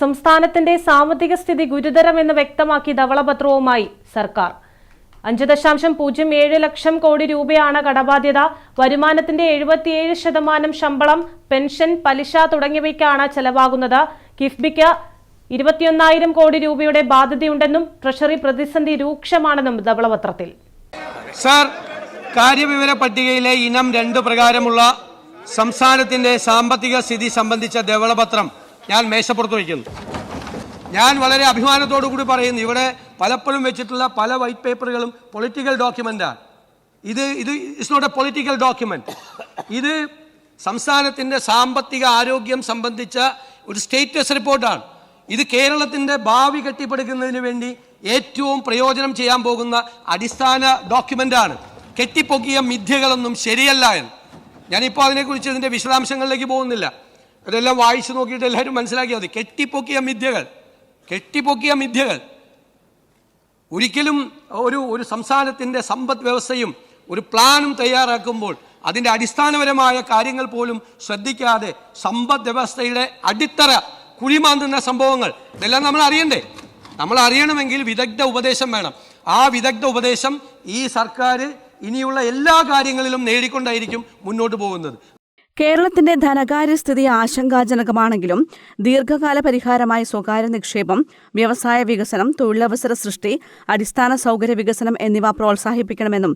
സംസ്ഥാനത്തിന്റെ സാമ്പത്തിക സ്ഥിതി ഗുരുതരമെന്ന് വ്യക്തമാക്കി ധവളപത്രവുമായി സർക്കാർ. 5.07 ലക്ഷം കോടി രൂപയാണ് കടബാധ്യത. വരുമാനത്തിന്റെ 77% ശമ്പളം, പെൻഷൻ, പലിശ തുടങ്ങിയവയ്ക്കാണ് ചെലവാകുന്നത്. കിഫ്ബിക്ക് 21,000 കോടി രൂപയുടെ ബാധ്യതയുണ്ടെന്നും ട്രഷറി പ്രതിസന്ധി രൂക്ഷമാണെന്നും ധവളപത്രത്തിൽ. സർ, കാര്യവിവര പട്ടികയിലെ ഇനം 2 പ്രകാരമുള്ള സംസ്ഥാനത്തിന്റെ സാമ്പത്തിക സ്ഥിതി സംബന്ധിച്ച ധവളപത്രം ഞാൻ മേശപ്പുറത്ത് വയ്ക്കുന്നു. ഞാൻ വളരെ അഭിമാനത്തോടു കൂടി പറയുന്നു, ഇവിടെ പലപ്പോഴും വെച്ചിട്ടുള്ള പല വൈറ്റ് പേപ്പറുകളും പൊളിറ്റിക്കൽ ഡോക്യുമെന്റാണ്. ഇത് it's not a political document. ഇത് സംസ്ഥാനത്തിന്റെ സാമ്പത്തിക ആരോഗ്യം സംബന്ധിച്ച ഒരു സ്റ്റേറ്റസ് റിപ്പോർട്ടാണ്. ഇത് കേരളത്തിന്റെ ഭാവി കെട്ടിപ്പടുക്കുന്നതിന് വേണ്ടി ഏറ്റവും പ്രയോജനം ചെയ്യാൻ പോകുന്ന അടിസ്ഥാന ഡോക്യുമെന്റാണ്. കെട്ടിപ്പൊക്കിയ മിഥ്യകളൊന്നും ശരിയല്ല എന്ന് ഞാനിപ്പോൾ അതിനെക്കുറിച്ച് ഇതിന്റെ വിശദാംശങ്ങളിലേക്ക് പോകുന്നില്ല. ഇതെല്ലാം വായിച്ചു നോക്കിയിട്ട് എല്ലാവരും മനസ്സിലാക്കിയാൽ മതി. കെട്ടിപ്പൊക്കിയ മിഥ്യകൾ ഒരിക്കലും ഒരു സംസ്ഥാനത്തിന്റെ സമ്പദ് വ്യവസ്ഥയും ഒരു പ്ലാനും തയ്യാറാക്കുമ്പോൾ അതിന്റെ അടിസ്ഥാനപരമായ കാര്യങ്ങൾ പോലും ശ്രദ്ധിക്കാതെ സമ്പദ് വ്യവസ്ഥയുടെ അടിത്തറ കുഴിമാന്തുന്ന സംഭവങ്ങൾ ഇതെല്ലാം നമ്മൾ അറിയണ്ടേ? നമ്മൾ അറിയണമെങ്കിൽ വിദഗ്ധ ഉപദേശം വേണം. ആ വിദഗ്ധ ഉപദേശം ഈ സർക്കാർ ഇനിയുള്ള എല്ലാ കാര്യങ്ങളിലും നേടിക്കൊണ്ടായിരിക്കും മുന്നോട്ട് പോകുന്നത്. കേരളത്തിന്റെ ധനകാര്യസ്ഥിതി ആശങ്കാജനകമാണെങ്കിലും ദീർഘകാല പരിഹാരമായി സ്വകാര്യ നിക്ഷേപം, വ്യവസായ വികസനം, തൊഴിലവസര സൃഷ്ടി, അടിസ്ഥാന സൗകര്യ വികസനം എന്നിവ പ്രോത്സാഹിപ്പിക്കണമെന്നും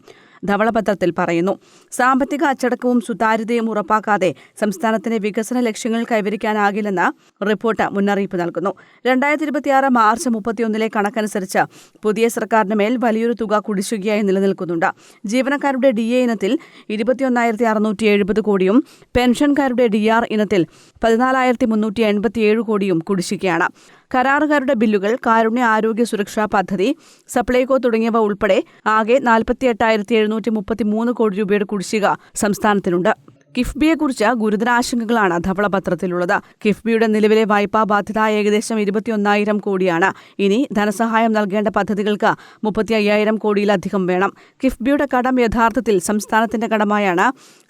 ധവളപത്രത്തിൽ പറയുന്നു. സാമ്പത്തിക അച്ചടക്കവും സുതാര്യതയും ഉറപ്പാക്കാതെ സംസ്ഥാനത്തിന്റെ വികസന ലക്ഷ്യങ്ങൾ കൈവരിക്കാനാകില്ലെന്ന് റിപ്പോർട്ട് മുന്നറിയിപ്പ് നൽകുന്നു. 2026 മാർച്ച് 31 കണക്കനുസരിച്ച് പുതിയ സർക്കാരിന് മേൽ വലിയൊരു തുക കുടിശ്ശികയായി നിലനിൽക്കുന്നുണ്ട്. ജീവനക്കാരുടെ DA ഇനത്തിൽ 21,670 കോടിയും പെൻഷൻകാരുടെ DR ഇനത്തിൽ 14,387 കോടിയും കുടിശ്ശികയാണ്. കരാറുകാരുടെ ബില്ലുകൾ, കാരുണ്യ ആരോഗ്യ സുരക്ഷാ പദ്ധതി, സപ്ലൈകോ തുടങ്ങിയവ ഉൾപ്പെടെ ആകെ 48,733 കോടി രൂപയുടെ കുടിശ്ശിക സംസ്ഥാനത്തിനുണ്ട്. കിഫ്ബിയെക്കുറിച്ച് ഗുരുതരാശങ്കകളാണ് ധവളപത്രത്തിലുള്ളത്. കിഫ്ബിയുടെ നിലവിലെ വായ്പാ ബാധ്യത ഏകദേശം 21,000 കോടിയാണ്. ഇനി ധനസഹായം നൽകേണ്ട പദ്ധതികൾക്ക് 35,000 കോടിയിലധികം വേണം. കിഫ്ബിയുടെ കടം യഥാർത്ഥത്തിൽ സംസ്ഥാനത്തിന്റെ കടമായാണ്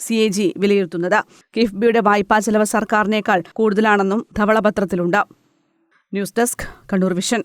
CAG വിലയിരുത്തുന്നത്. കിഫ്ബിയുടെ വായ്പാ ചെലവ് സർക്കാരിനേക്കാൾ കൂടുതലാണെന്നും ധവളപത്രത്തിലുണ്ട്. News desk, Kannur vision.